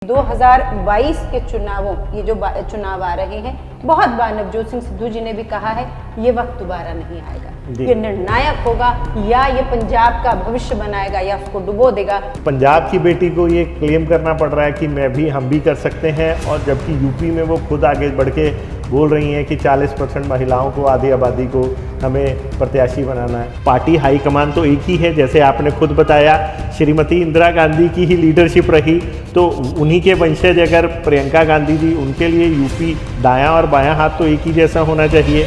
2022 के चुनावों, ये जो चुनाव आ रहे हैं, बहुत बार नवजोत सिंह सिद्धू जी ने भी कहा है, ये वक्त दोबारा नहीं आएगा। ये निर्णायक होगा, या ये पंजाब का भविष्य बनाएगा या उसको डुबो देगा। पंजाब की बेटी को ये क्लेम करना पड़ रहा है कि हम भी कर सकते हैं, और जबकि यूपी में वो खुद आगे बढ़ के बोल रही हैं कि 40% महिलाओं को, आधी आबादी को हमें प्रत्याशी बनाना है। पार्टी हाईकमान तो एक ही है, जैसे आपने खुद बताया, श्रीमती इंदिरा गांधी की ही लीडरशिप रही, तो उन्हीं के वंशज अगर प्रियंका गांधी जी, उनके लिए यूपी दायां और बायां हाथ तो एक ही जैसा होना चाहिए।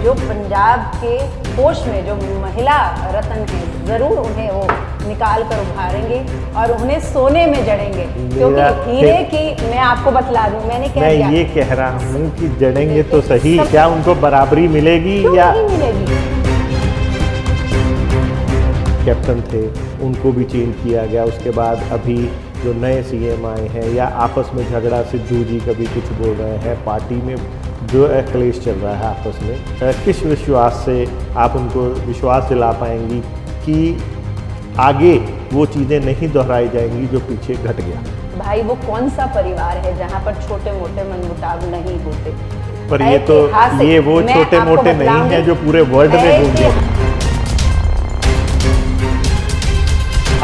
जो पंजाब के कोष में जो महिला रत्न है, जरूर उन्हें वो निकाल कर उभारेंगे और उन्हें सोने में जड़ेंगे, क्योंकि हीरे की, मैं आपको बतला दूं, मैं ये कह रहा हूँ कि जड़ेंगे तो सही, क्या उनको बराबरी मिलेगी या नहीं मिलेगी? कैप्टन थे, उनको भी चेंज किया गया। उसके बाद अभी जो नए सीएम आए हैं, या आपस में झगड़ा, सिद्धू जी कभी कुछ बोल रहे हैं, पार्टी में जो क्लेश चल रहा है आपस में, किस विश्वास से आप उनको विश्वास दिला पाएंगी कि आगे वो चीज़ें नहीं दोहराई जाएंगी जो पीछे घट गया? भाई, वो कौन सा परिवार है जहाँ पर छोटे मोटे मनमुटाव नहीं होते? पर ये वो छोटे मोटे नहीं है जो पूरे वर्ल्ड में होंगे।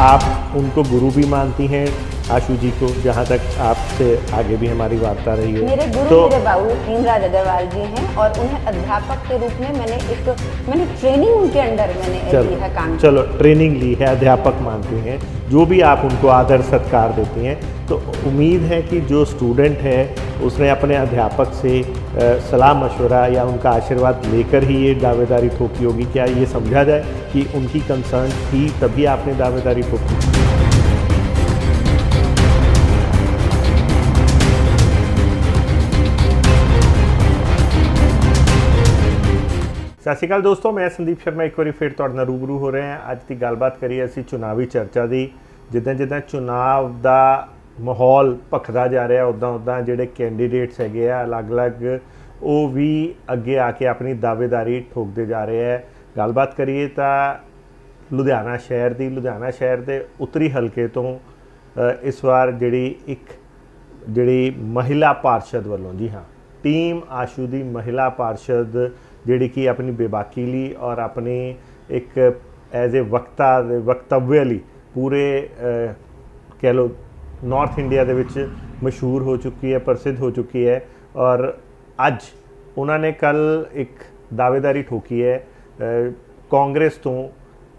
आप उनको गुरु भी मानती हैं, आशु जी को, जहाँ तक आपसे आगे भी हमारी वार्ता रही है। मेरे गुरु तो मेरे बाबू हेमराज अग्रवाल जी हैं, और उन्हें अध्यापक के रूप में मैंने ट्रेनिंग उनके अंडर ली है काम। चलो, ट्रेनिंग ली है, अध्यापक मानती हैं, जो भी आप उनको आदर सत्कार देती हैं, तो उम्मीद है कि जो स्टूडेंट है उसने अपने अध्यापक से सलाह मशवरा या उनका आशीर्वाद लेकर ही ये दावेदारी ठोकी होगी। क्या ये समझा जाए कि उनकी कंसर्न थी तभी आपने दावेदारी ठोकी? सत श्री अकाल दोस्तों, मैं संदीप शर्मा एक बार फिर तुहाडे नाल रूबरू हो रहे हैं। अज की गलबात करिए असी चुनावी चर्चा की। जिद्दां जिद्दां चुनाव का माहौल भखदा जा रहा, उदां उदां जिहड़े कैंडीडेट्स हैगे आ अलग अलग, वो भी अगे आके अपनी दावेदारी ठोकते जा रहे हैं। गलबात करिए तो लुधियाना शहर की, लुधियाना शहर के उत्तरी हल्के तो इस बार जिहड़ी महिला पार्षद वालों, जी हाँ, टीम आशू की महिला पार्षद जिहड़ी कि अपनी बेबाकी और अपनी एक एज ए वक्तव्य लई पूरे कह लो नॉर्थ इंडिया दे विच मशहूर हो चुकी है, प्रसिद्ध हो चुकी है। और अज उन्होंने कल एक दावेदारी ठोकी है कांग्रेस तो,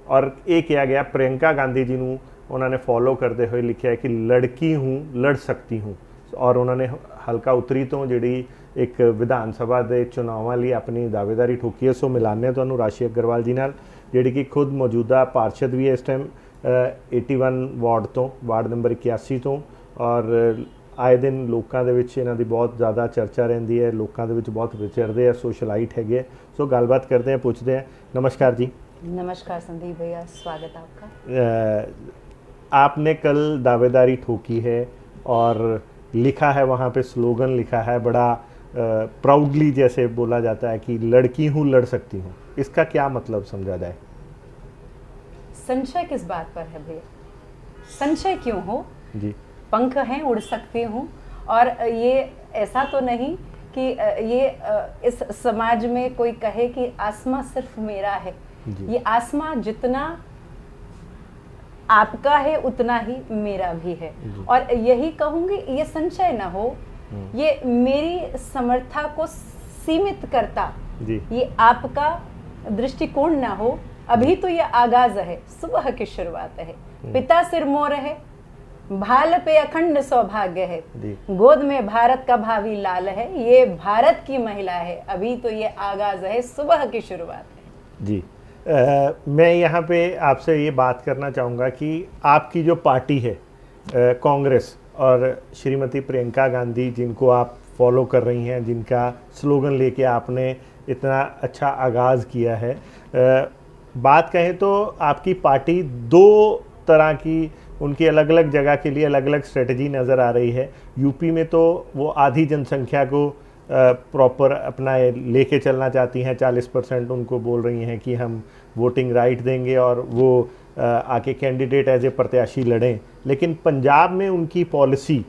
और ये कहा गया प्रियंका गांधी जी नूं उन्होंने फॉलो करते हुए लिखा है कि लड़की हूँ, लड़ सकती हूँ। और उन्होंने हल्का उत्तरी तो जिहड़ी एक विधान सभा के चुनावों लिए अपनी दावेदारी ठोकी है। सो मिलाने तो राशि अग्रवाल जी नाल, जिहड़ी कि खुद मौजूदा पार्षद भी है इस टाइम 81 वार्ड तो, वार्ड नंबर 81 तो, और आए दिन लोगों के इन्हां दी बहुत ज़्यादा चर्चा रहिंदी है, लोगों के बहुत विचरते हैं, सोशलाइट हैगे। सो गलबात करते हैं, पूछते हैं। नमस्कार जी। नमस्कार संदीप भैया, स्वागत आपका। आपने कल दावेदारी ठोकी है और लिखा है, वहाँ पे स्लोगन लिखा है बड़ा प्राउडली, जैसे बोला जाता है कि लड़की हूँ, लड़ सकती हूँ। इसका क्या मतलब समझा जाए? संशय किस बात पर है भैया? संशय क्यों हो जी? पंख हैं, उड़ सकती हूँ। और ये ऐसा तो नहीं कि ये इस समाज में कोई कहे कि आसमां सिर्फ मेरा है। ये आसमां जितना आपका है उतना ही मेरा भी है। और यही कहूँगी, ये संशय ना हो, ये मेरी समर्था को सीमित करता ये आपका दृष्टिकोण ना हो। अभी तो ये आगाज है, सुबह की शुरुआत है। पिता सिरमौर है, भाल पे अखंड सौभाग्य है, गोद में भारत का भावी लाल है। ये भारत की महिला है, अभी तो ये आगाज है, सुबह की शुरुआत है जी। मैं यहाँ पे आपसे ये बात करना चाहूँगा कि आपकी जो पार्टी है कांग्रेस, और श्रीमती प्रियंका गांधी जिनको आप फॉलो कर रही हैं, जिनका स्लोगन लेके आपने इतना अच्छा आगाज़ किया है, बात कहें तो आपकी पार्टी दो तरह की, उनकी अलग अलग जगह के लिए अलग अलग स्ट्रेटजी नज़र आ रही है। यूपी में तो वो आधी जनसंख्या को प्रॉपर अपना लेके चलना चाहती हैं, 40% उनको बोल रही हैं कि हम वोटिंग राइट देंगे, और वो आके कैंडिडेट एज ए प्रत्याशी लड़ें, लेकिन पंजाब में उनकी पॉलिसी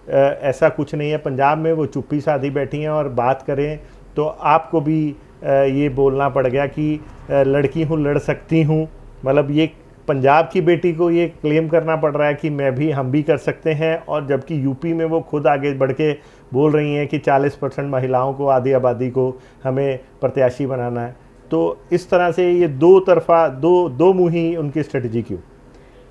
ऐसा कुछ नहीं है। पंजाब में वो चुप्पी साधी बैठी हैं, और बात करें तो आपको भी ये बोलना पड़ गया कि लड़की हूँ लड़ सकती हूँ, मतलब ये पंजाब की बेटी को ये क्लेम करना पड़ रहा है कि हम भी कर सकते हैं, और जबकि यूपी में वो खुद आगे बढ़ के बोल रही हैं कि 40% महिलाओं को, आधी आबादी को हमें प्रत्याशी बनाना है। तो इस तरह से ये दो मुही उनकी स्ट्रेटजी क्यों?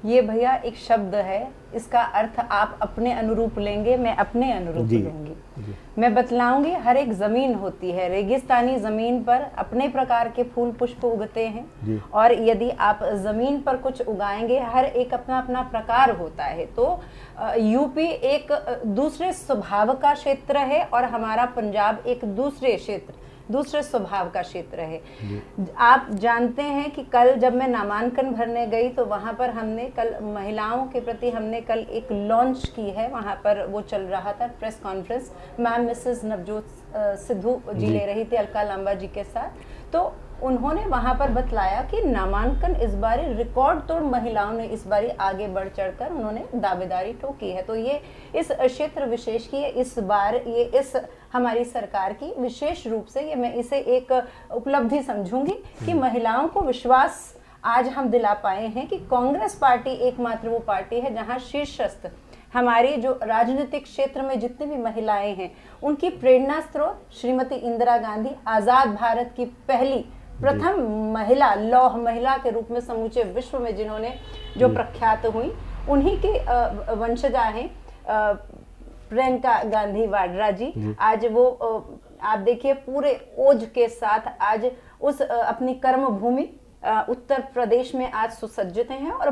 ये भैया एक शब्द है, इसका अर्थ आप अपने अनुरूप लेंगे, मैं अपने अनुरूप लूंगी। मैं बतलाऊंगी, हर एक जमीन होती है, रेगिस्तानी जमीन पर अपने प्रकार के फूल पुष्प उगते हैं, और यदि आप जमीन पर कुछ उगाएंगे, हर एक अपना अपना प्रकार होता है। तो यूपी एक दूसरे स्वभाव का क्षेत्र है, और हमारा पंजाब एक दूसरे स्वभाव का क्षेत्र है। आप जानते हैं कि कल जब मैं नामांकन भरने गई तो वहां पर हमने कल महिलाओं के प्रति कल एक लॉन्च की है। वहां पर वो चल रहा था press conference, ma'am Mrs Navjot Sidhu ji ले रही थी अलका लांबा जी के साथ। तो उन्होंने वहां पर बतलाया कि नामांकन इस बार रिकॉर्ड तोड़ महिलाओं ने इस बार आगे बढ़ चढ़कर उन्होंने दावेदारी ठोकी है। तो ये इस क्षेत्र विशेष की इस बार ये इस हमारी सरकार की विशेष रूप से मैं इसे एक उपलब्धि समझूंगी कि महिलाओं को विश्वास आज हम दिला पाए हैं कि कांग्रेस पार्टी एकमात्र वो पार्टी है जहां शीर्षस्थ हमारी जो राजनीतिक क्षेत्र में जितनी भी महिलाएं हैं उनकी प्रेरणा स्रोत श्रीमती इंदिरा गांधी, आजाद भारत की पहली प्रथम महिला, लौह महिला के रूप में समूचे विश्व में जिन्होंने जो प्रख्यात हुई, उन्हीं के वंशजा हैं प्रियंका गांधी वाड्रा जी। आज वो आप देखिए पूरे ओज के साथ आज उस अपनी कर्म भूमि उत्तर प्रदेश में आज सुसज्जित हैं, और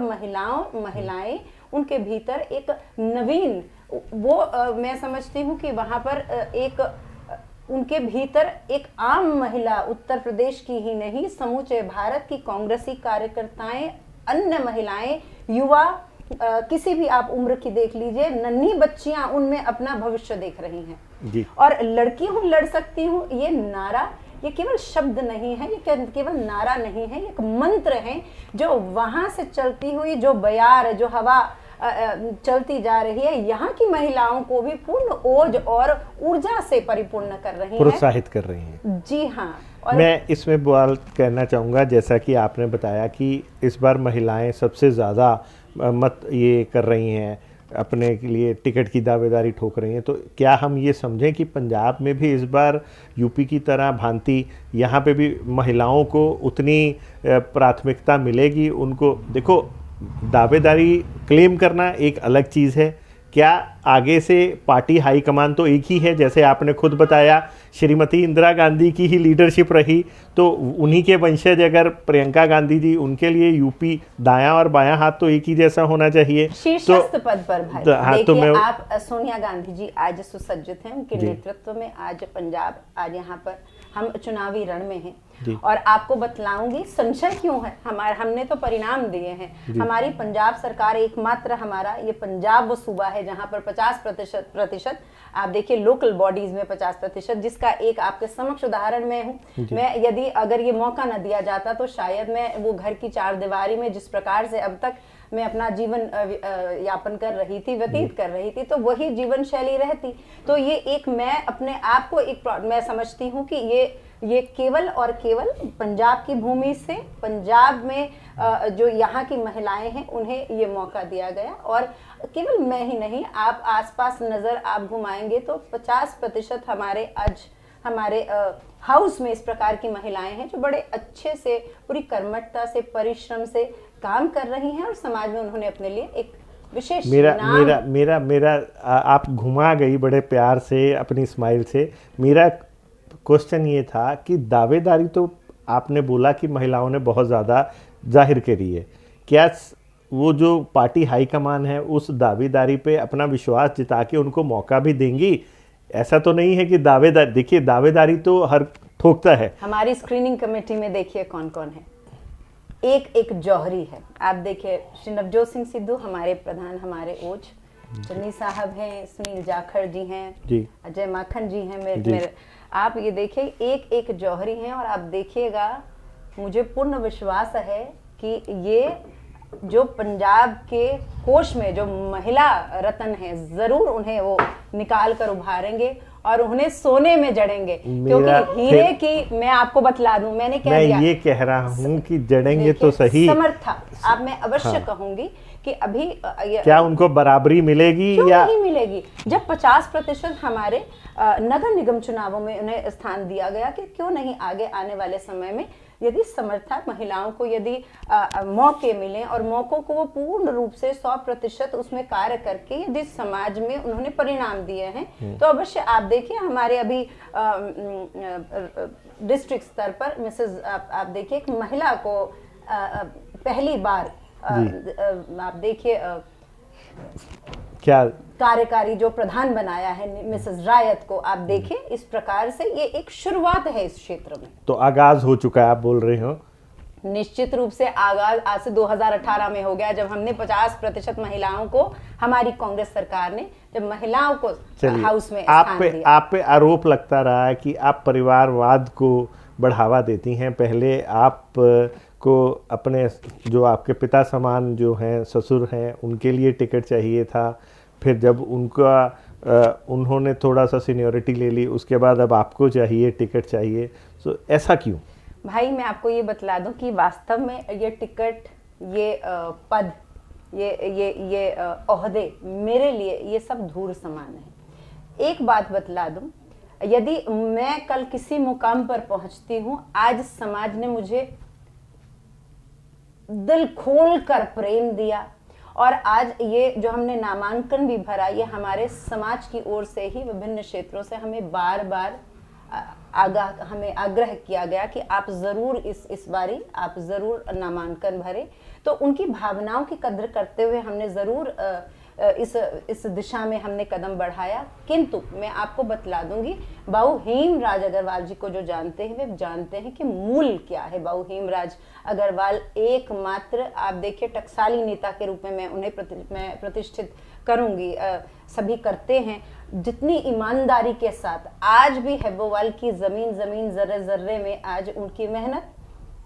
महिलाएं उनके भीतर एक नवीन मैं समझती हूँ कि वहां पर एक उनके भीतर एक आम महिला, उत्तर प्रदेश की ही नहीं समूचे भारत की कांग्रेसी कार्यकर्ताएं, अन्य महिलाएं, युवा, किसी भी आप उम्र की देख लीजिए, नन्ही बच्चियां उनमें अपना भविष्य देख रही हैं जी। और लड़की हूं लड़ सकती हूं, ये नारा ये केवल शब्द नहीं है, ये केवल नारा नहीं है, ये एक मंत्र है जो वहां से चलती हुई जो बयार, जो हवा चलती जा रही है, यहाँ की महिलाओं को भी पूर्ण ओज और ऊर्जा से परिपूर्ण कर रही है, प्रोत्साहित कर रही हैं। जी हाँ। और मैं इसमें बात कहना चाहूँगा, जैसा कि आपने बताया कि इस बार महिलाएं सबसे ज़्यादा मत ये कर रही हैं, अपने के लिए टिकट की दावेदारी ठोक रही हैं, तो क्या हम ये समझें कि पंजाब में भी इस बार यूपी की तरह भांति यहाँ पे भी महिलाओं को उतनी प्राथमिकता मिलेगी? उनको देखो, दावेदारी क्लेम करना एक अलग चीज़ है, क्या आगे से पार्टी हाईकमान तो एक ही है, जैसे आपने खुद बताया श्रीमती इंदिरा गांधी की ही लीडरशिप रही, तो उन्हीं के वंशज अगर प्रियंका गांधी जी, उनके लिए यूपी दायां और बायां हाथ तो एक ही जैसा होना चाहिए। शीर्षस्थ पद पर भाई हाँ, तो मैं आप सोनिया गांधी जी आज सुसज्जित हैं, उनके नेतृत्व में आज पंजाब, आज यहाँ पर हम चुनावी रण में हैं। और आपको बतलाऊंगी संशय क्यों है, हमने तो परिणाम दिए हैं। हमारी पंजाब सरकार एकमात्र हमारा ये पंजाब वो सूबा है जहां पर 50% आप देखिए लोकल बॉडीज में 50%, जिसका एक आपके समक्ष उदाहरण में हूँ मैं। यदि अगर ये मौका न दिया जाता तो शायद मैं वो घर की चार दीवारी में जिस प्रकार से अब तक मैं अपना जीवन यापन कर रही थी, व्यतीत कर रही थी, तो वही जीवन शैली रहती। तो ये एक मैं अपने आप को एक मैं समझती हूँ कि ये केवल और केवल पंजाब की भूमि से, पंजाब में जो यहाँ की महिलाएं हैं उन्हें ये मौका दिया गया। और केवल मैं ही नहीं, आप आसपास नजर आप घुमाएंगे तो 50% हमारे हाउस में इस प्रकार की महिलाएं हैं जो बड़े अच्छे से, पूरी कर्मठता से, परिश्रम से काम कर रही हैं, और समाज में उन्होंने अपने लिए एक विशेष मेरा आप घुमा गई बड़े प्यार से अपनी स्माइल से। मेरा क्वेश्चन ये था कि दावेदारी तो आपने बोला कि महिलाओं ने बहुत ज़्यादा जाहिर करी है, क्या वो जो पार्टी हाईकमान है उस दावेदारी पे अपना विश्वास जिता के उनको मौका भी देंगी? ऐसा तो नहीं है कि दावेदारी, देखिए दावेदारी तो हर ठोकता है। हमारी स्क्रीनिंग कमेटी में देखिए कौन कौन है, एक जौहरी है, आप देखिए श्री नवजोत सिंह सिद्धू हमारे प्रधान, हमारे ओज चन्नी साहब हैं, सुनील जाखड़ जी हैं जी, अजय माखन जी हैं मेरे आप ये देखिए एक जौहरी हैं। और आप देखिएगा, मुझे पूर्ण विश्वास है कि ये जो पंजाब के कोष में जो महिला रत्न है, जरूर उन्हें वो निकाल कर उभारेंगे और उन्हें सोने में जड़ेंगे, क्योंकि हीरे की मैं आपको बतला दूं, मैंने कह दिया, मैं ये कह रहा हूँ कि जड़ेंगे तो सही। समर्था आप मैं अवश्य कहूंगी कि अभी क्या उनको बराबरी मिलेगी या नहीं मिलेगी? जब 50% हमारे नगर निगम चुनावों में उन्हें स्थान दिया गया, कि क्यों नहीं आगे आने वाले समय में यदि समर्था महिलाओं को यदि मौके मिले और मौकों को वो पूर्ण रूप से 100% उसमें कार्य करके यदि समाज में उन्होंने परिणाम दिए हैं, तो अवश्य आप देखिए हमारे अभी डिस्ट्रिक्ट स्तर पर मिसेस आप देखिए एक महिला को पहली बार आप देखिए क्या कार्यकारी जो प्रधान बनाया है मिसेस रायत को, आप देखिए इस प्रकार से ये एक शुरुआत है इस क्षेत्र में। तो आगाज हो चुका है आप बोल रहे हो? निश्चित रूप से आगाज आज से 2018 में हो गया, जब हमने 50% महिलाओं को, हमारी कांग्रेस सरकार ने जब महिलाओं को हाउस में स्थान दिया। आप पे आरोप लगता रहा है कि आप परिवारवाद को बढ़ावा देती हैं। पहले आप को अपने जो आपके पिता समान जो हैं ससुर हैं उनके लिए टिकट चाहिए था, फिर जब उन्होंने थोड़ा सा सीनियरिटी ले ली उसके बाद अब आपको चाहिए, टिकट चाहिए। तो ऐसा क्यों? भाई मैं आपको ये बतला दूं कि वास्तव में ये टिकट, ये पद, ये ओहदे मेरे लिए ये सब धूल समान है। एक बात बतला दूं, यदि मैं कल किसी मुकाम पर पहुंचती हूं, आज समाज ने मुझे दिल खोल कर प्रेम दिया और आज ये जो हमने नामांकन भी भरा, ये हमारे समाज की ओर से ही विभिन्न क्षेत्रों से हमें बार बार हमें आग्रह किया गया कि आप जरूर इस बारी आप जरूर नामांकन भरें। तो उनकी भावनाओं की कद्र करते हुए हमने जरूर इस दिशा में हमने कदम बढ़ाया। किंतु मैं आपको बतला दूंगी, बाबू हेमराज अग्रवाल जी को जो जानते हैं वे जानते हैं कि मूल क्या है। बाबू हेमराज अग्रवाल एकमात्र आप देखिए टकसाली नेता के रूप में मैं उन्हें प्रतिष्ठित करूंगी, सभी करते हैं, जितनी ईमानदारी के साथ आज भी हेब्बोवाल की जमीन जर्रे जर्रे में आज उनकी मेहनत,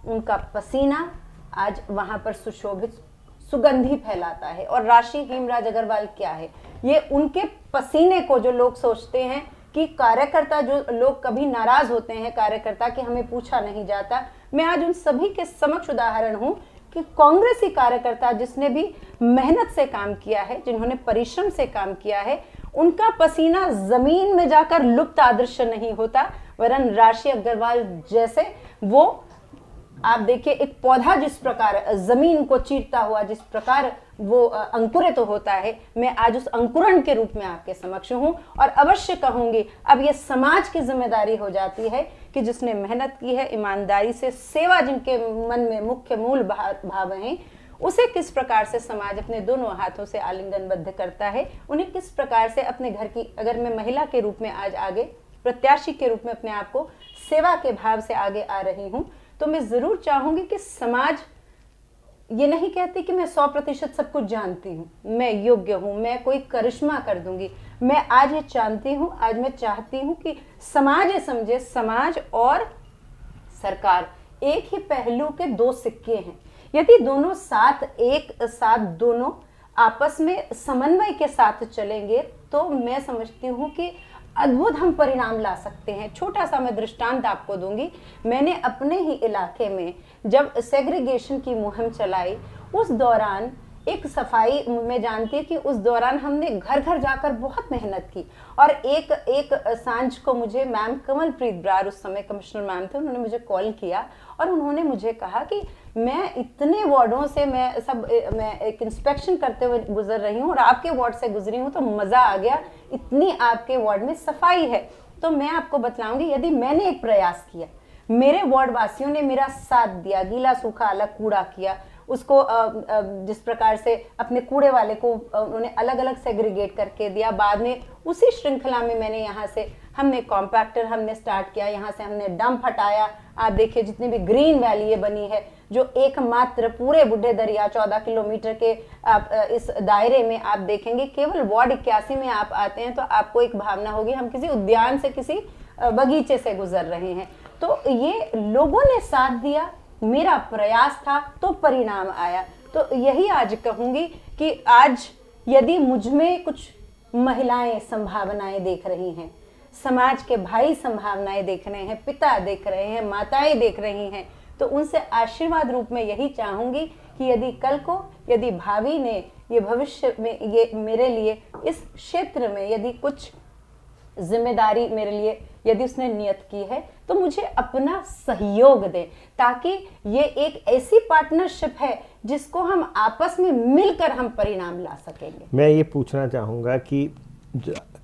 उनका पसीना आज वहां पर सुशोभित सुगंधी फैलाता है। और राशि हेमराज अग्रवाल क्या है? ये उनके पसीने को, जो लोग सोचते हैं कि कार्यकर्ता, जो लोग कभी नाराज होते हैं कार्यकर्ता कि हमें पूछा नहीं जाता, मैं आज उन सभी के समक्ष उदाहरण हूं कि कांग्रेसी कार्यकर्ता जिसने भी मेहनत से काम किया है, जिन्होंने परिश्रम से काम किया है, उनका पसीना जमीन में जाकर लुप्त अदृश्य नहीं होता, वरन राशि अग्रवाल जैसे वो आप देखिए एक पौधा जिस प्रकार जमीन को चीरता हुआ जिस प्रकार वो अंकुरित तो होता है, मैं आज उस अंकुरण के रूप में आपके समक्ष हूं और अवश्य कहूंगी अब ये समाज की जिम्मेदारी हो जाती है कि जिसने मेहनत की है, ईमानदारी से सेवा जिनके मन में मुख्य मूल भाव हैं, उसे किस प्रकार से समाज अपने दोनों हाथों से आलिंगनबद्ध करता है, उन्हें किस प्रकार से अपने घर की, अगर मैं महिला के रूप में आज आगे प्रत्याशी के रूप में अपने आप को सेवा के भाव से आगे आ रही हूं, तो मैं जरूर चाहूंगी कि समाज ये नहीं कहती कि मैं 100% सब कुछ जानती हूँ, मैं योग्य हूँ, मैं कोई करिश्मा कर दूंगी। मैं आज ये जानती हूँ, आज मैं चाहती हूँ कि समाज ये समझे, समाज और सरकार एक ही पहलू के दो सिक्के हैं। यदि दोनों एक साथ दोनों आपस में समन्वय के साथ चलेंगे तो मैं समझती हूँ कि अद्भुत हम परिणाम ला सकते हैं। छोटा सा मैं दृष्टांत आपको दूंगी। मैंने अपने ही इलाके में जब सेग्रीगेशन की मुहिम चलाई, उस दौरान एक सफाई में जानती है कि उस दौरान हमने घर घर जाकर बहुत मेहनत की और एक सांझ को मुझे मैम कमलप्रीत ब्रार, उस समय कमिश्नर मैम थे, उन्होंने मुझे कॉल किया और उन्होंने मुझे कहा कि मैं इतने वार्डों से मैं एक इंस्पेक्शन करते हुए गुजर रही हूँ और आपके वार्ड से गुजरी हूँ तो मज़ा आ गया, इतनी आपके वार्ड में सफाई है। तो मैं आपको बतलाऊंगी, यदि मैंने एक प्रयास किया, मेरे वार्ड वासियों ने मेरा साथ दिया, गीला सूखा अलग कूड़ा किया, उसको जिस प्रकार से अपने कूड़े वाले को उन्होंने अलग अलग सेग्रीगेट करके दिया, बाद में उसी श्रृंखला में मैंने यहाँ से हमने कॉम्पैक्टर हमने स्टार्ट किया, यहाँ से हमने डंप हटाया। आप देखिए जितनी भी ग्रीन वैली ये बनी है, जो एकमात्र पूरे बुढ़े दरिया 14 किलोमीटर के आप इस दायरे में आप देखेंगे, केवल वार्ड 81 में आप आते हैं तो आपको एक भावना होगी हम किसी उद्यान से, किसी बगीचे से गुजर रहे हैं। तो ये लोगों ने साथ दिया, मेरा प्रयास था तो परिणाम आया। तो यही आज कहूंगी कि आज यदि मुझ में कुछ महिलाएं संभावनाएं देख रही हैं, समाज के भाई संभावनाएं देख रहे हैं, पिता देख रहे हैं, माताएं देख रही हैं, तो उनसे आशीर्वाद रूप में यही चाहूंगी कि यदि कल को, यदि भावी ने ये भविष्य में ये मेरे लिए इस क्षेत्र में यदि कुछ जिम्मेदारी मेरे लिए यदि उसने नियत की है, तो मुझे अपना सहयोग दे, ताकि ये एक ऐसी पार्टनरशिप है जिसको हम आपस में मिलकर हम परिणाम ला सकेंगे। मैं ये पूछना चाहूँगा कि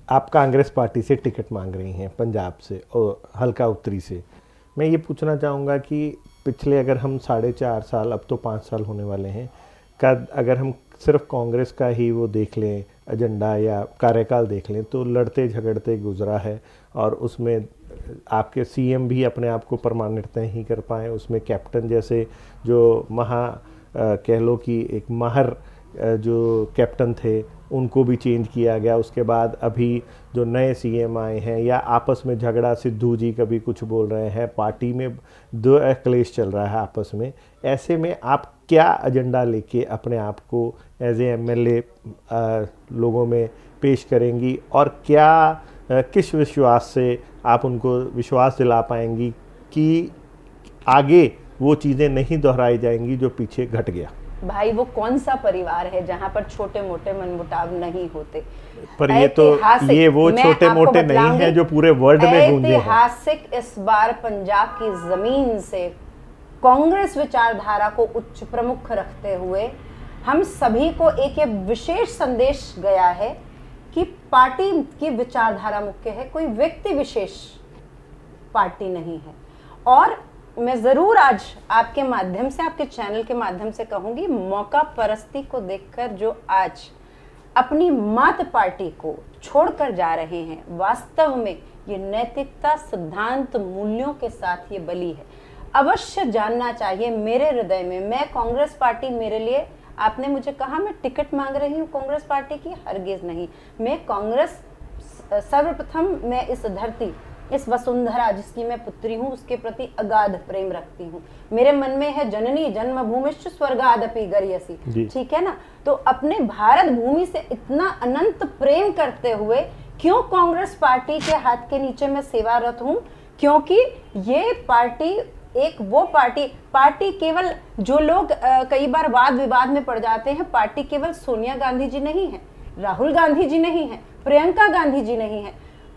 आप कांग्रेस पार्टी से टिकट मांग रही हैं, पंजाब से और हल्का उत्तरी से। मैं ये पूछना चाहूँगा कि पिछले अगर हम 4.5 साल, अब तो 5 साल होने वाले हैं का, अगर हम सिर्फ कांग्रेस का ही वो देख लें एजेंडा या कार्यकाल देख लें, तो लड़ते झगड़ते गुजरा है और उसमें आपके सीएम भी अपने आप को परमानेंट नहीं कर पाए। उसमें कैप्टन जैसे जो कह लो कि एक माहर जो कैप्टन थे उनको भी चेंज किया गया। उसके बाद अभी जो नए सीएम आए हैं, या आपस में झगड़ा, सिद्धू जी कभी कुछ बोल रहे हैं, पार्टी में दो क्लेश चल रहा है आपस में। ऐसे में आप क्या एजेंडा लेके अपने आप को एज ए एमएलए लोगों में पेश करेंगी, और क्या किस विश्वास से आप उनको विश्वास दिला पाएंगी कि आगे वो चीज़ें नहीं दोहराई जाएंगी जो पीछे घट गया? भाई, वो कौन सा परिवार है जहां पर छोटे मोटे मनमुटाव नहीं होते? पर ये वो छोटे मोटे नहीं है जो पूरे वर्ल्ड में गूंजे हैं। ऐतिहासिक इस बार पंजाब की जमीन से कांग्रेस विचारधारा को उच्च प्रमुख रखते हुए हम सभी को एक विशेष संदेश गया है कि पार्टी की विचारधारा मुख्य है, कोई व्यक्ति विशेष पार्टी नहीं है। और मैं जरूर आज आपके माध्यम से, आपके चैनल के माध्यम से कहूंगी, मौका परस्ती को देखकर जो आज अपनी मात पार्टी को छोड़कर जा रहे हैं, वास्तव में ये नैतिकता, सिद्धांत, मूल्यों के साथ ये बली है। अवश्य जानना चाहिए मेरे हृदय में, मैं कांग्रेस पार्टी, मेरे लिए, आपने मुझे कहा मैं टिकट मांग रही हूँ कांग्रेस पार्टी की, हरगिज नहीं। मैं कांग्रेस, सर्वप्रथम मैं इस धरती, इस वसुंधरा जिसकी मैं पुत्री हूँ, उसके प्रति अगाध प्रेम रखती हूँ। मेरे मन में है जननी जन्मभूमिश्च स्वर्गादपि गर्यसी, ठीक है ना। तो अपने भारत भूमि से इतना अनंत प्रेम करते हुए क्यों कांग्रेस पार्टी के हाथ के नीचे मैं सेवारत हूँ? क्योंकि ये पार्टी एक वो पार्टी केवल, जो लोग कई बार वाद विवाद में पड़ जाते हैं, पार्टी केवल सोनिया गांधी जी नहीं है, राहुल गांधी जी नहीं है, प्रियंका गांधी जी नहीं है।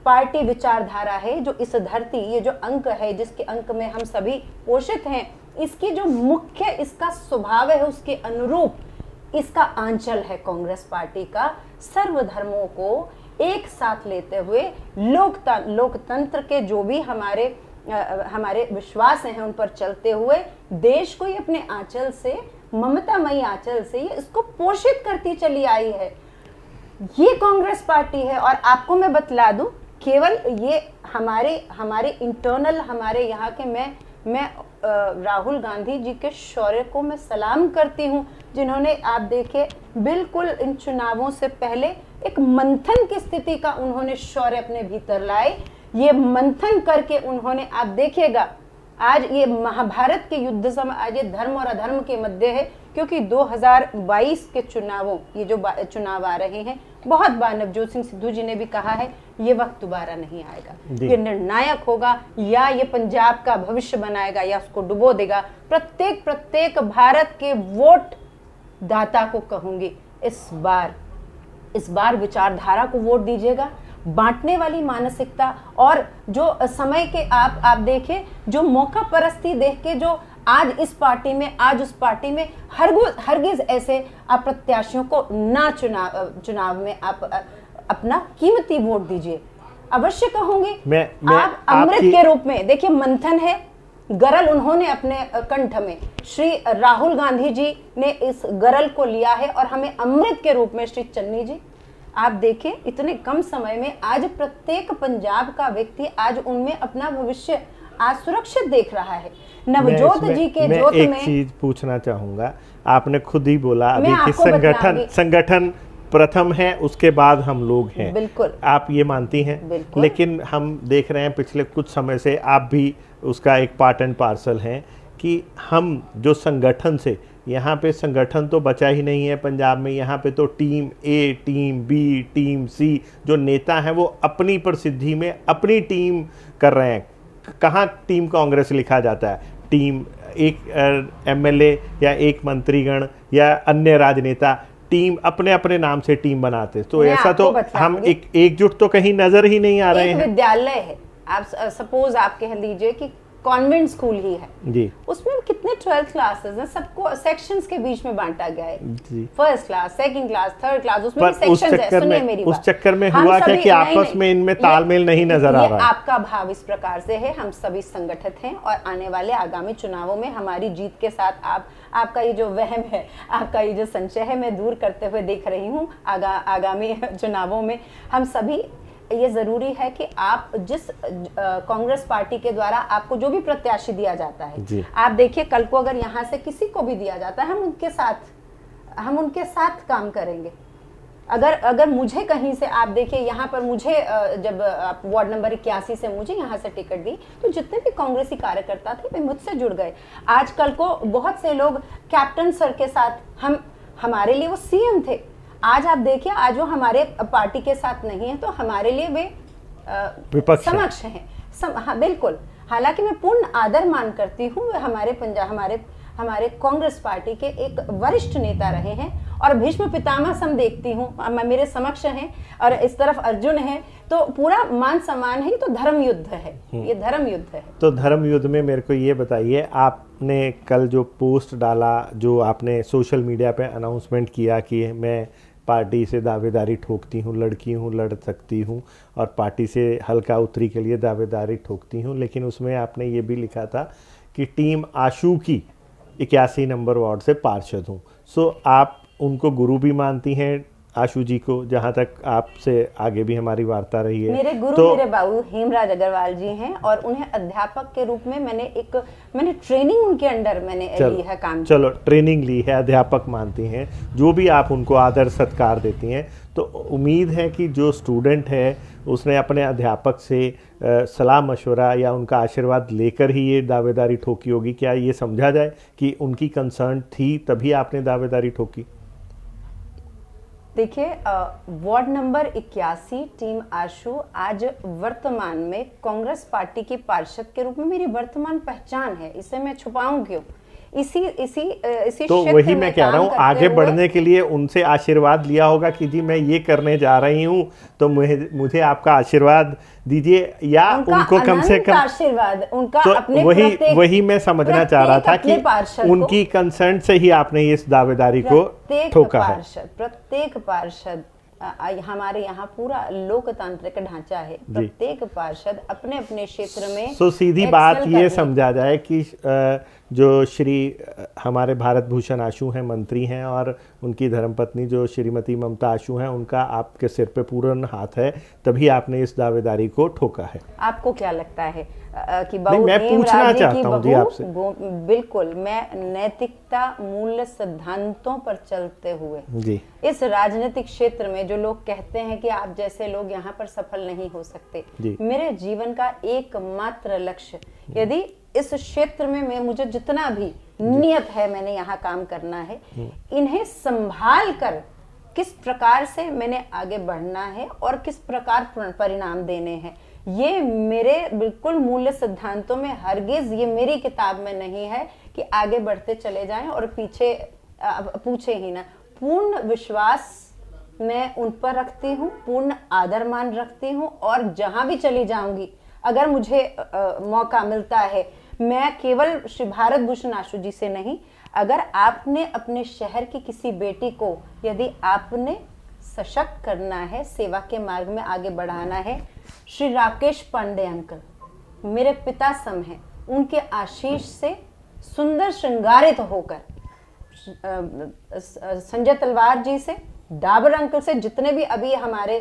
पार्टी विचारधारा है जो इस धरती, ये जो अंक है जिसके अंक में हम सभी पोषित हैं, इसकी जो मुख्य इसका स्वभाव है, उसके अनुरूप इसका आंचल है कांग्रेस पार्टी का। सर्वधर्मों को एक साथ लेते हुए लोकतंत्र के जो भी हमारे विश्वास हैं उन पर चलते हुए देश को ये अपने आंचल से, ममतामयी आंचल से, ये इसको पोषित करती चली आई है। ये कांग्रेस पार्टी है। और आपको मैं बतला दूं, केवल ये हमारे इंटरनल, हमारे यहाँ के, मैं राहुल गांधी जी के शौर्य को मैं सलाम करती हूँ, जिन्होंने, आप देखिए, बिल्कुल इन चुनावों से पहले एक मंथन की स्थिति का उन्होंने शौर्य अपने भीतर लाए। ये मंथन करके उन्होंने, आप देखिएगा, आज ये महाभारत के युद्ध समय आज ये धर्म और अधर्म के मध्य है, क्योंकि 2022 के चुनावों, ये जो चुनाव आ रहे हैं, बहुत बार नवजोत सिंह सिद्धू जी ने भी कहा है, ये वक्त दोबारा नहीं आएगा, ये निर्णायक होगा, या ये पंजाब का भविष्य बनाएगा या उसको डुबो देगा। प्रत्येक भारत के वोट दाता को कहूंगी, इस बार विचारधारा को वोट दीजिएगा। बांटने वाली मानसिकता और जो समय के आप देखें, जो मौका परस्ती देख के जो आज इस पार्टी में, आज उस पार्टी में, हरगिज ऐसे आप प्रत्याशियों को ना चुनाव में आप अपना कीमती वोट दीजिए। अवश्य कहूंगी, आप अमृत के रूप में देखिए, मंथन है, गरल उन्होंने अपने कंठ में, श्री राहुल गांधी जी ने इस गरल को लिया है, और हमें अमृत के रूप में श्री चन्नी जी, आप देखें, इतने कम समय में आज प्रत्येक पंजाब का व्यक्ति आज उनमें अपना भविष्य आज सुरक्षित देख रहा है। नवजोत जी के जोत में एक चीज पूछना चाहूंगा, आपने खुद ही बोला अभी कि संगठन प्रथम है, उसके बाद हम लोग हैं। बिल्कुल, आप ये मानती हैं? लेकिन हम देख रहे हैं पिछले कुछ समय से, आप भी उसका एक पार्ट एंड पार्सल हैं, कि हम जो संगठन से यहाँ पे संगठन तो बचा ही नहीं है पंजाब में। यहाँ पे तो टीम ए, टीम बी, टीम सी, जो नेता हैं वो अपनी प्रसिद्धि में अपनी टीम कर रहे हैं। कहाँ टीम कांग्रेस लिखा जाता है? टीम एक एमएलए या एक मंत्रीगण या अन्य राजनेता टीम अपने अपने नाम से टीम बनाते। तो ऐसा तो हम एकजुट तो कहीं नजर ही नहीं आ रहे हैं। विद्यालय है, आप सपोज आप कह लीजिए कि कॉन्वेंट स्कूल ही है जी, उसमें कितने 12 क्लासेस हैं, सबको सेक्शंस के बीच में बांटा गया है जी। First class, second class, third class, उसमें भी सेक्शंस है। सुनिए मेरी बात, उस चक्कर में हुआ क्या कि आपस में इनमें तालमेल नहीं नजर आ रहा है। आपका भाव इस प्रकार से है, हम सभी संगठित हैं और आने वाले आगामी चुनावों में हमारी जीत के साथ आपका ये जो वहम है, आपका ये जो संशय है, मैं दूर करते हुए देख रही हूँ। आगामी चुनावों में हम सभी, ये जरूरी है कि आप जिस कांग्रेस पार्टी के द्वारा आपको जो भी प्रत्याशी दिया जाता है, आप देखिए कल को अगर यहाँ से किसी को भी दिया जाता है, हम उनके साथ काम करेंगे। अगर मुझे कहीं से, आप देखिए यहाँ पर मुझे जब आप वार्ड नंबर 81 से मुझे यहाँ से टिकट दी, तो जितने भी कांग्रेसी कार्यकर्ता थे वे मुझसे जुड़ गए। आज कल को बहुत से लोग कैप्टन सर के साथ, हमारे लिए वो सीएम थे। आज आप देखिए, आज वो हमारे पार्टी के साथ नहीं है, तो हमारे लिए वे विपक्ष समक्ष हैं। हाँ बिल्कुल, हालांकि मैं पूर्ण आदर मान करती हूँ, हमारे कांग्रेस पार्टी के एक वरिष्ठ नेता रहे हैं और भीष्म पितामह सम देखती हूँ, मेरे समक्ष हैं और इस तरफ अर्जुन है, तो पूरा मान सम्मान है। ये तो धर्म युद्ध है, ये धर्म युद्ध है। तो धर्म युद्ध में मेरे को ये बताइए, आपने कल जो पोस्ट डाला, जो आपने सोशल मीडिया पे अनाउंसमेंट किया कि मैं पार्टी से दावेदारी ठोकती हूँ, लड़की हूँ, लड़ सकती हूँ और पार्टी से हल्का उत्तरी के लिए दावेदारी ठोकती हूँ, लेकिन उसमें आपने ये भी लिखा था कि टीम आशू की 81 नंबर वार्ड से पार्षद हूँ। सो आप उनको गुरु भी मानती हैं, आशू जी को, जहाँ तक आपसे आगे भी हमारी वार्ता रही है। मेरे गुरु मेरे बाबू हेमराज अग्रवाल जी हैं और उन्हें अध्यापक के रूप में मैंने ट्रेनिंग उनके अंडर मैंने ली है, काम। चलो, ट्रेनिंग ली है, अध्यापक मानती हैं, जो भी आप उनको आदर सत्कार देती हैं, तो उम्मीद है कि जो स्टूडेंट है उसने अपने अध्यापक से सलाह मशवरा या उनका आशीर्वाद लेकर ही ये दावेदारी ठोकी होगी। क्या ये समझा जाए कि उनकी कंसर्न थी तभी आपने दावेदारी ठोकी? देखिए, वार्ड नंबर 81 टीम आशू आज वर्तमान में कांग्रेस पार्टी की पार्षद के रूप में मेरी वर्तमान पहचान है, इसे मैं छुपाऊं क्यों? इसी तो वही मैं कह रहा हूँ, आगे बढ़ने के लिए उनसे आशीर्वाद लिया होगा कि जी मैं ये करने जा रही हूँ, तो मुझे आपका आशीर्वाद दीजिए, या उनको कम से कम आशीर्वाद उनका, तो अपने वही मैं समझना चाह रहा था कि उनकी कंसर्न से ही आपने इस दावेदारी को ठोका है। प्रत्येक पार्षद, हमारे यहाँ पूरा लोकतांत्रिक ढांचा है, प्रत्येक पार्षद अपने अपने क्षेत्र में। तो सीधी बात ये समझा जाए कि जो श्री हमारे भारत भूषण आशू हैं, मंत्री हैं, और उनकी धर्मपत्नी जो श्रीमती ममता आशू हैं, उनका आपके सिर पे पूर्ण हाथ है, तभी आपने इस दावेदारी को ठोका है। आपको क्या लगता है कि मैं पूछना चाहता हूं जी आपसे। बिल्कुल, मैं नैतिकता मूल्य सिद्धांतों पर चलते हुए जी, इस राजनीतिक क्षेत्र में जो लोग कहते हैं कि आप जैसे लोग यहाँ पर सफल नहीं हो सकते, मेरे जीवन का एकमात्र लक्ष्य, यदि इस क्षेत्र में मुझे जितना भी नियत है, मैंने यहाँ काम करना है, इन्हें संभाल कर किस प्रकार से मैंने आगे बढ़ना है और किस प्रकार परिणाम देने हैं, ये मेरे बिल्कुल मूल्य सिद्धांतों में, हरगिज ये मेरी किताब में नहीं है कि आगे बढ़ते चले जाएं और पीछे पूछे ही ना। पूर्ण विश्वास मैं उन पर रखती हूँ, पूर्ण आदर मान रखती हूँ, और जहां भी चली जाऊंगी, अगर मुझे मौका मिलता है, मैं केवल श्री भारत भूषण आशू जी से नहीं, अगर आपने अपने शहर की किसी बेटी को, यदि आपने सशक्त करना है, सेवा के मार्ग में आगे बढ़ाना है, श्री राकेश पांडे अंकल मेरे पिता सम हैं, उनके आशीष से सुंदर श्रृंगारित होकर, संजय तलवार जी से, डाबर अंकल से, जितने भी अभी हमारे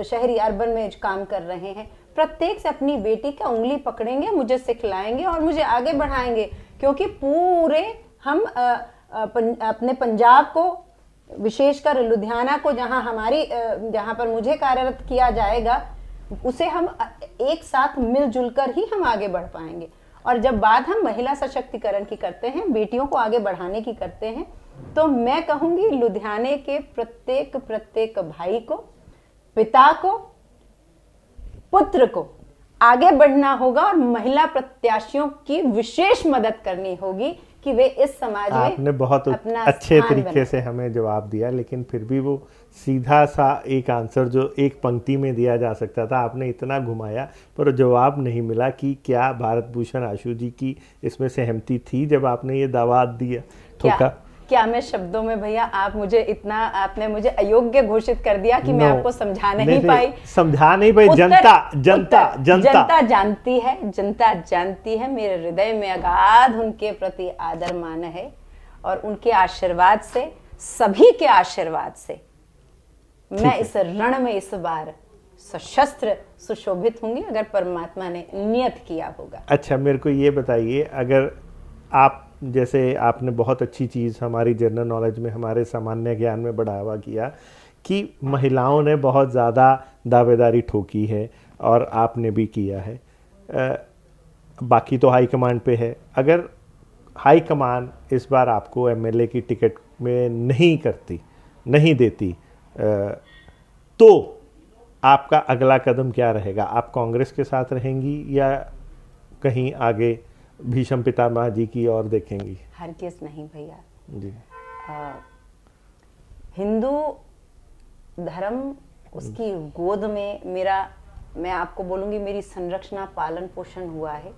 शहरी अर्बन में काम कर रहे हैं, प्रत्येक से अपनी बेटी का उंगली पकड़ेंगे, मुझे सिखलाएंगे और मुझे आगे बढ़ाएंगे, क्योंकि पूरे हम अपने पंजाब को, विशेषकर लुधियाना को, जहां पर मुझे कार्यरत किया जाएगा, उसे हम एक साथ मिलजुल कर ही हम आगे बढ़ पाएंगे। और जब बात हम महिला सशक्तिकरण की करते हैं, बेटियों को आगे बढ़ाने की करते हैं, तो मैं कहूंगी लुधियाने के प्रत्येक भाई को, पिता को, पुत्र को आगे बढ़ना होगा और महिला प्रत्याशियों की विशेष मदद करनी होगी कि वे इस समाज में आपने बहुत अच्छे तरीके से हमें जवाब दिया, लेकिन फिर भी वो सीधा सा एक आंसर जो एक पंक्ति में दिया जा सकता था, आपने इतना घुमाया पर जवाब नहीं मिला कि क्या भारत भूषण आशु जी की इसमें सहमति थी जब आपने ये दावा दिया ठोका? क्या मैं शब्दों में, भैया आप मुझे इतना, आपने मुझे अयोग्य घोषित कर दिया कि मैं आपको समझा नहीं पाई। समझा नहीं पाई। जनता जानती है, जनता जानती है मेरे हृदय में अगाध उनके प्रति आदर मान है, और उनके आशीर्वाद से, सभी के आशीर्वाद से मैं इस रण में इस बार सशस्त्र सुशोभित होंगी, अगर परमात्मा ने नियत किया होगा। अच्छा, मेरे को ये बताइए, अगर आप, जैसे आपने बहुत अच्छी चीज़ हमारी जनरल नॉलेज में, हमारे सामान्य ज्ञान में बढ़ावा किया कि महिलाओं ने बहुत ज़्यादा दावेदारी ठोकी है और आपने भी किया है, बाकी तो हाई कमांड पे है। अगर हाई कमांड इस बार आपको एमएलए की टिकट में नहीं देती, तो आपका अगला कदम क्या रहेगा? आप कांग्रेस के साथ रहेंगी या कहीं आगे भीष्म पितामह जी की ओर देखेंगी? हरगिज़ नहीं भैया जी। हिंदू धर्म, उसकी गोद में मैं आपको बोलूँगी मेरी संरक्षणा, पालन पोषण हुआ है।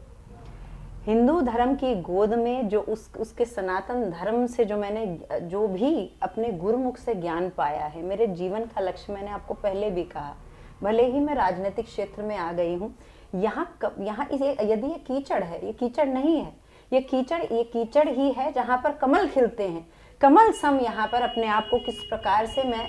हिंदू धर्म की गोद में जो उसके सनातन धर्म से जो मैंने जो भी अपने गुरुमुख से ज्ञान पाया है, मेरे जीवन का लक्ष्य, मैंने आपको पहले भी कहा, भले ही मैं राजनीतिक क्षेत्र में आ गई हूँ, यहाँ यदि ये कीचड़ है, ये कीचड़ नहीं है, ये कीचड़ ही है जहाँ पर कमल खिलते हैं। कमल सम यहाँ पर अपने आप को किस प्रकार से, मैं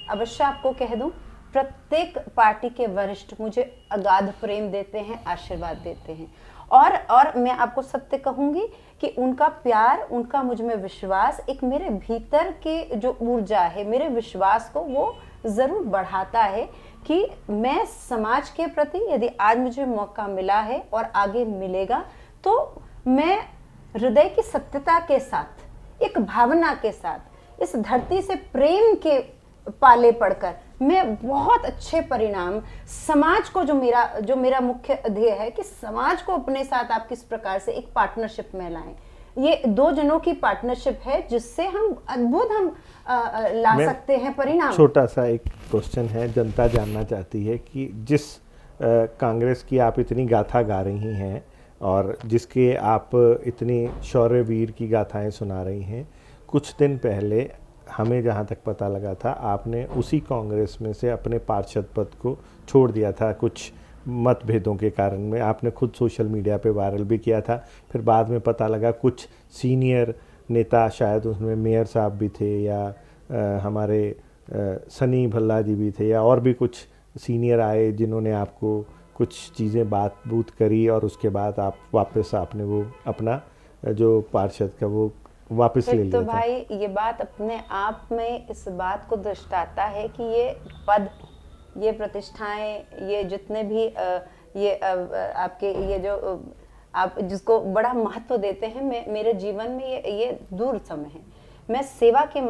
अवश्य आपको कह दूं, प्रत्येक पार्टी के वरिष्ठ मुझे अगाध प्रेम देते हैं, आशीर्वाद देते हैं, और मैं आपको सत्य कहूंगी कि उनका प्यार, उनका मुझ में विश्वास, एक मेरे भीतर के जो ऊर्जा है, मेरे विश्वास को वो जरूर बढ़ाता है कि मैं समाज के प्रति, यदि आज मुझे मौका मिला है और आगे मिलेगा, तो मैं हृदय की सत्यता के साथ, एक भावना के साथ, इस धरती से प्रेम के पाले पड़कर मैं बहुत अच्छे परिणाम समाज को, जो मेरा मुख्य ध्येय है कि समाज को अपने साथ आप किस प्रकार से एक पार्टनरशिप में लाएं। ये दो जनों की पार्टनरशिप है जिससे हम अद्भुत ला सकते हैं परिणाम। छोटा सा एक क्वेश्चन है, जनता जानना चाहती है कि जिस कांग्रेस की आप इतनी गाथा गा रही हैं और जिसके आप इतनी शौर्य वीर की गाथाएं सुना रही हैं, कुछ दिन पहले हमें जहां तक पता लगा था आपने उसी कांग्रेस में से अपने पार्षद पद को छोड़ दिया था, कुछ मतभेदों के कारण में। आपने खुद सोशल मीडिया पे वायरल भी किया था। फिर बाद में पता लगा कुछ सीनियर नेता, शायद उसमें मेयर साहब भी थे या हमारे सनी भल्ला जी भी थे, या और भी कुछ सीनियर आए जिन्होंने आपको कुछ चीज़ें बात बूत करी, और उसके बाद आप वापस आपने वो अपना जो पार्षद का वो वापस ले लिया। तो भाई ये बात अपने आप में इस बात को दर्शाता है कि ये पद, ये प्रतिष्ठाएं, ये जितने भी आपके ये जो आप जिसको बड़ा महत्व देते हैं, मेरे जीवन में ये दूर समय है। मैं सेवा के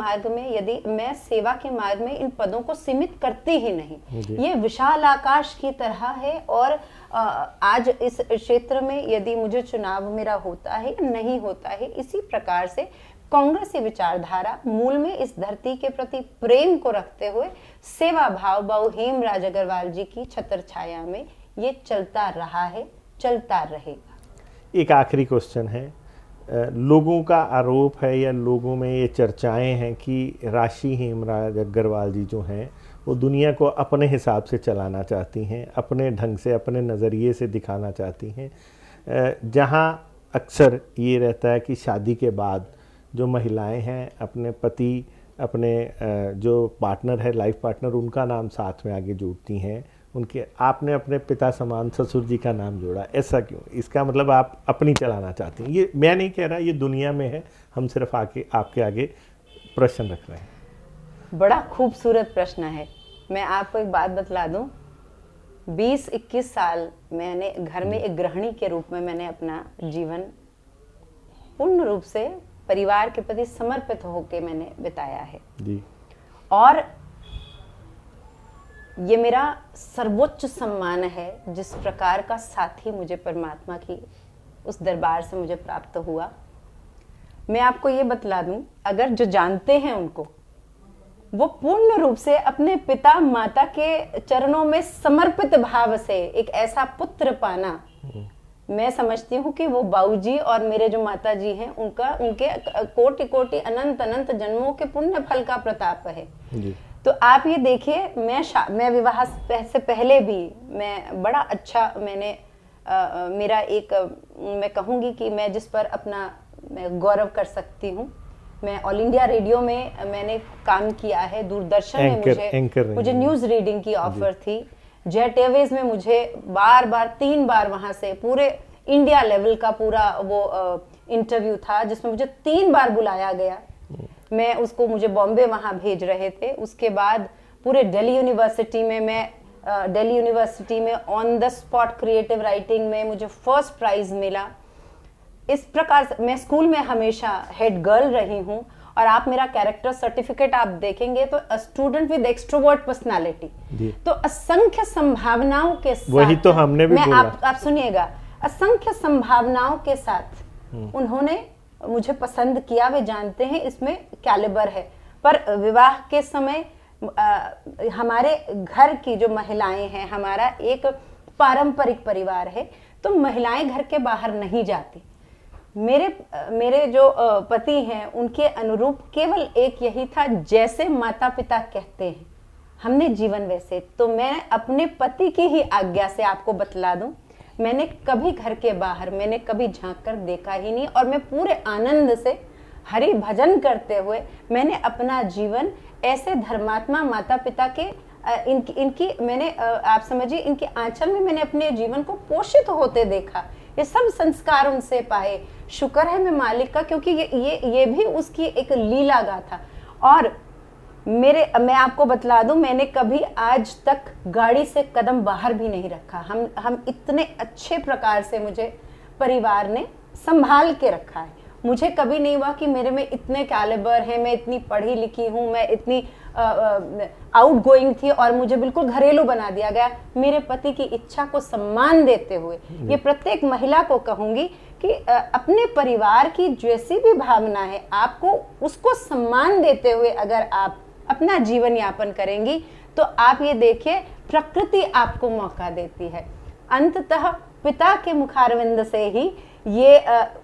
मार्ग में इन पदों को सीमित करती ही नहीं। ये विशाल आकाश की तरह है, और आज इस क्षेत्र में यदि मुझे चुनाव मेरा होता है या नहीं होता है, इसी प्रकार से कांग्रेसी विचारधारा मूल में इस धरती के प्रति प्रेम को रखते हुए सेवा भाव बाबू हेमराज अग्रवाल जी की छत्र छाया में ये चलता रहा है, चलता रहेगा। एक आखिरी क्वेश्चन है, लोगों का आरोप है या लोगों में ये चर्चाएं हैं कि राशि हेमराज अग्रवाल जी जो हैं वो दुनिया को अपने हिसाब से चलाना चाहती हैं, अपने ढंग से, अपने नज़रिए से दिखाना चाहती हैं, जहां अक्सर ये रहता है कि शादी के बाद जो महिलाएं हैं अपने पति, अपने जो पार्टनर है, लाइफ पार्टनर, उनका नाम साथ में आगे जोड़ती हैं। आपने अपने पिता समान ससुर जी का नाम जोड़ा, ऐसा क्यों? इसका मतलब आप अपनी चलाना चाहती हैं? ये मैं नहीं कह रहा, ये दुनिया में है, हम सिर्फ आपके आगे प्रश्न रख रहे हैं। बड़ा खूबसूरत प्रश्न है। मैं आपको एक बात बतला दूं, 20-21 साल मैंने घर में एक गृहिणी के रूप में मैंने अपना जीवन पूर्ण रूप से परिवार के प्रति समर्पित होकर मैंने बिताया है जी। और ये मेरा सर्वोच्च सम्मान है जिस प्रकार का साथी मुझे परमात्मा की उस दरबार से मुझे प्राप्त हुआ। मैं आपको ये बतला दूं, अगर जो जानते हैं उनको, वो पूर्ण रूप से अपने पिता माता के चरणों में समर्पित भाव से एक ऐसा पुत्र पाना, मैं समझती हूँ कि वो बाबूजी और मेरे जो माता जी हैं उनके कोटि कोटि अनंत अनंत जन्मों के पुण्य फल का प्रताप है जी। तो आप ये देखिए, मैं विवाह से पहले भी मैं बड़ा अच्छा मैंने मेरा एक मैं कहूँगी कि मैं जिस पर अपना मैं गौरव कर सकती हूँ, मैं ऑल इंडिया रेडियो में मैंने काम किया है, दूरदर्शन में मुझे न्यूज़ रीडिंग की ऑफर थी, जेट एयरवेज में मुझे बार 3 बार वहाँ से पूरे इंडिया लेवल का पूरा वो इंटरव्यू था जिसमें मुझे 3 बार बुलाया गया। मैं उसको मुझे बॉम्बे वहाँ भेज रहे थे। उसके बाद पूरे दिल्ली यूनिवर्सिटी में on the spot creative writing में मुझे फर्स्ट प्राइज मिला। इस प्रकार से मैं स्कूल में हमेशा हेड गर्ल रही हूँ। और आप मेरा कैरेक्टर सर्टिफिकेट आप देखेंगे तो स्टूडेंट विद एक्सट्रोवर्ट पर्सनालिटी, तो असंख्य संभावनाओं के साथ, वही तो हमने भी बोला। आप सुनिएगा, असंख्य संभावनाओं के साथ उन्होंने मुझे पसंद किया। वे जानते हैं इसमें कैलिबर है। पर विवाह के समय हमारे घर की जो महिलाएं हैं, हमारा एक पारंपरिक परिवार है, तो महिलाएं घर के बाहर नहीं जाती। मेरे जो पति हैं उनके अनुरूप केवल एक यही था, जैसे माता पिता कहते हैं हमने जीवन वैसे। तो मैं अपने पति की ही आज्ञा से आपको बतला दूं, मैंने कभी घर के बाहर मैंने कभी झांक कर देखा ही नहीं। और मैं पूरे आनंद से हरि भजन करते हुए मैंने अपना जीवन ऐसे धर्मात्मा माता पिता के इनकी मैंने आप समझिए इनके आंचल में मैंने अपने जीवन को पोषित होते देखा। ये सब संस्कार उनसे पाए। शुक्र है मैं मालिक का, क्योंकि ये भी उसकी एक लीला गाथा। और मैं आपको बतला दूं, मैंने कभी आज तक गाड़ी से कदम बाहर भी नहीं रखा। हम इतने अच्छे प्रकार से मुझे परिवार ने संभाल के रखा है। मुझे कभी नहीं हुआ कि मेरे में इतने कैलिबर है, मैं इतनी पढ़ी लिखी हूँ, मैं इतनी आउट गोइंग थी और मुझे बिल्कुल घरेलू बना दिया गया। मेरे पति की इच्छा को सम्मान देते हुए ये प्रत्येक महिला को कहूंगी कि अपने परिवार की जैसी भी भावना है, आपको उसको सम्मान देते हुए अगर आप अपना जीवन यापन करेंगी तो आप ये देखिए प्रकृति आपको मौका देती है। अंततः पिता के मुखारविंद से ही ये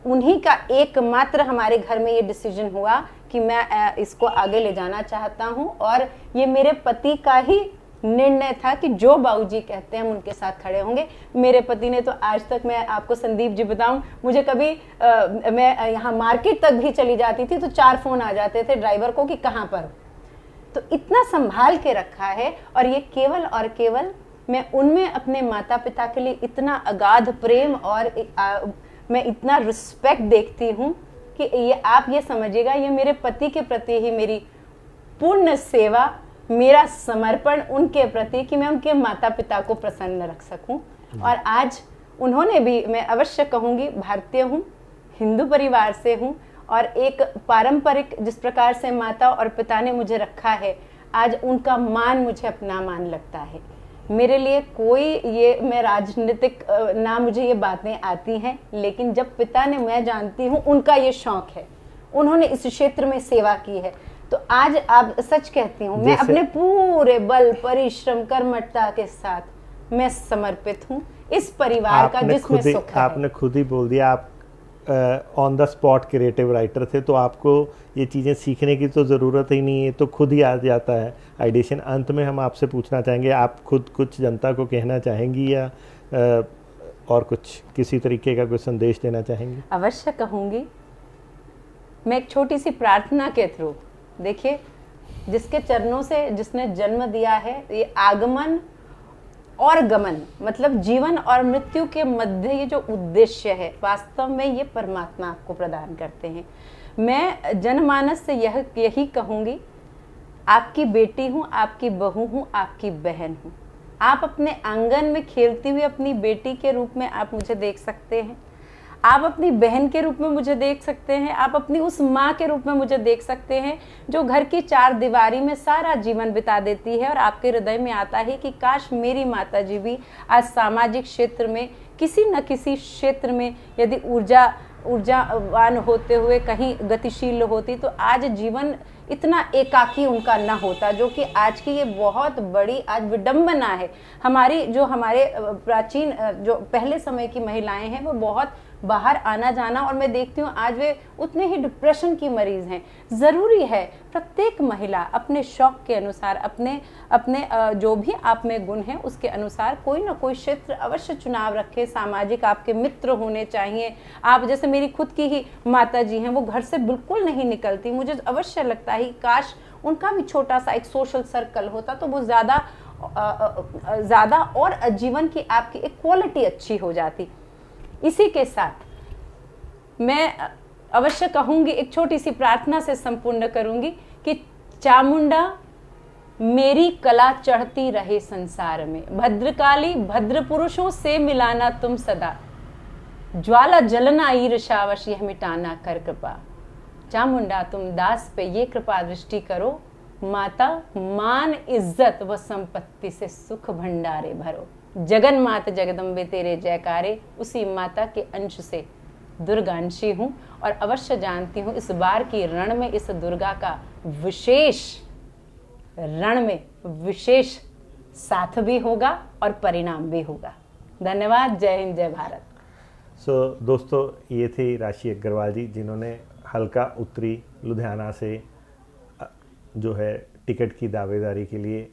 उन्हीं का एकमात्र हमारे घर में ये डिसीजन हुआ कि मैं इसको आगे ले जाना चाहता हूँ। और ये मेरे पति का ही निर्णय था कि जो बाबूजी कहते हैं हम उनके साथ खड़े होंगे। मेरे पति ने तो आज तक, मैं आपको संदीप जी बताऊं, मुझे कभी मैं यहाँ मार्केट तक भी चली जाती थी तो 4 फोन आ जाते थे ड्राइवर को कि कहाँ पर। तो इतना संभाल के रखा है। और ये केवल और केवल मैं उनमें अपने माता पिता के लिए इतना अगाध प्रेम और मैं इतना रिस्पेक्ट देखती हूँ कि ये आप ये समझिएगा, ये मेरे पति के प्रति ही मेरी पूर्ण सेवा, मेरा समर्पण उनके प्रति कि मैं उनके माता पिता को प्रसन्न रख सकूं। और आज उन्होंने भी, मैं अवश्य कहूँगी, भारतीय हूँ, हिंदू परिवार से हूँ और एक पारंपरिक जिस प्रकार से माता और पिता ने मुझे रखा है, आज उनका मान मुझे अपना मान लगता है। मेरे लिए कोई ये, मैं राजनीतिक ना मुझे ये बातें आती हैं, लेकिन जब पिता ने, मैं जानती हूँ उनका ये शौक है, उन्होंने इस क्षेत्र में सेवा की है, तो आज आप सच कहती हूँ मैं अपने पूरे बल परिश्रम कर्मठता के साथ मैं समर्पित हूँ इस परिवार का जिसमें सुख है। आपने खुद ही बोल दिया, आप on the spot creative writer थे, तो आपको ये चीज़ें सीखने की तो ज़रूरत ही नहीं है, तो खुद ही आ जाता है आइडिएशन। अंत में हम आपसे पूछना चाहेंगे, आप खुद कुछ जनता को कहना चाहेंगी या और कुछ किसी तरीके का कोई संदेश देना चाहेंगी? अवश्य कहूँगी। मैं एक छोटी सी प्रार्थना के थ्रू, देखिए जिसके चरणों से जिसने जन्म दिया है, ये आगमन और गमन, मतलब जीवन और मृत्यु के मध्य ये जो उद्देश्य है, वास्तव में ये परमात्मा आपको प्रदान करते हैं। मैं जनमानस से यही कहूँगी, आपकी बेटी हूँ, आपकी बहू हूँ, आपकी बहन हूँ, आप अपने आंगन में खेलती हुई अपनी बेटी के रूप में आप मुझे देख सकते हैं, आप अपनी बहन के रूप में मुझे देख सकते हैं, आप अपनी उस माँ के रूप में मुझे देख सकते हैं जो घर की चार दीवारी में सारा जीवन बिता देती है। और आपके हृदय में आता है कि काश मेरी माता जी भी आज सामाजिक क्षेत्र में किसी न किसी क्षेत्र में यदि ऊर्जावान होते हुए कहीं गतिशील होती तो आज जीवन इतना एकाकी उनका ना होता, जो कि आज की ये बहुत बड़ी आज विडंबना है। हमारे प्राचीन जो पहले समय की महिलाएं हैं वो बहुत बाहर आना जाना, और मैं देखती हूँ आज वे उतने ही डिप्रेशन की मरीज हैं। ज़रूरी है प्रत्येक महिला अपने शौक के अनुसार, अपने जो भी आप में गुण हैं उसके अनुसार कोई ना कोई क्षेत्र अवश्य चुनाव रखे। सामाजिक आपके मित्र होने चाहिए। आप जैसे मेरी खुद की ही माता जी हैं, वो घर से बिल्कुल नहीं निकलती। मुझे अवश्य लगता है काश उनका भी छोटा सा एक सोशल सर्कल होता तो वो ज़्यादा और जीवन की आपकी एक क्वालिटी अच्छी हो जाती। इसी के साथ मैं अवश्य कहूंगी, एक छोटी सी प्रार्थना से संपूर्ण करूंगी कि चामुंडा मेरी कला चढ़ती रहे संसार में, भद्रकाली भद्र पुरुषों से मिलाना तुम सदा, ज्वाला जलना ईर्ष्यावश यह मिटाना कर कृपा। चामुंडा तुम दास पे ये कृपा दृष्टि करो, माता मान इज्जत व संपत्ति से सुख भंडारे भरो। जगन मात जगदम्बे तेरे जयकारे, उसी माता के अंश से दुर्गांशी हूँ और अवश्य जानती हूँ इस बार की रण में इस दुर्गा का विशेष साथ भी होगा और परिणाम भी होगा। धन्यवाद। जय हिंद, जय भारत। दोस्तों, ये थी राशि अग्रवाल जी, जिन्होंने हल्का उत्तरी लुधियाना से जो है टिकट की दावेदारी के लिए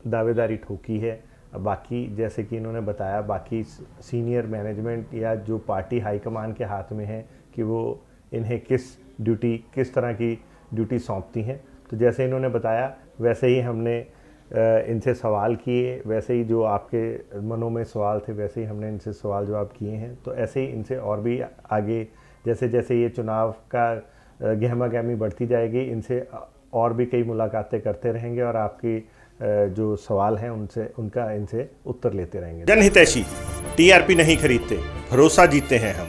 दावेदारी ठोकी है। बाकी जैसे कि इन्होंने बताया, बाकी सीनियर मैनेजमेंट या जो पार्टी हाईकमान के हाथ में है कि वो इन्हें किस तरह की ड्यूटी सौंपती हैं। तो जैसे इन्होंने बताया वैसे ही हमने इनसे सवाल किए, वैसे ही जो आपके मनों में सवाल थे वैसे ही हमने इनसे सवाल जवाब किए हैं। तो ऐसे ही इनसे और भी आगे जैसे जैसे ये चुनाव का गहमा गहमी बढ़ती जाएगी, इनसे और भी कई मुलाकातें करते रहेंगे और आपकी जो सवाल हैं इनसे उत्तर लेते रहेंगे। जनहितैषी, टीआरपी नहीं खरीदते, भरोसा जीतते हैं हम।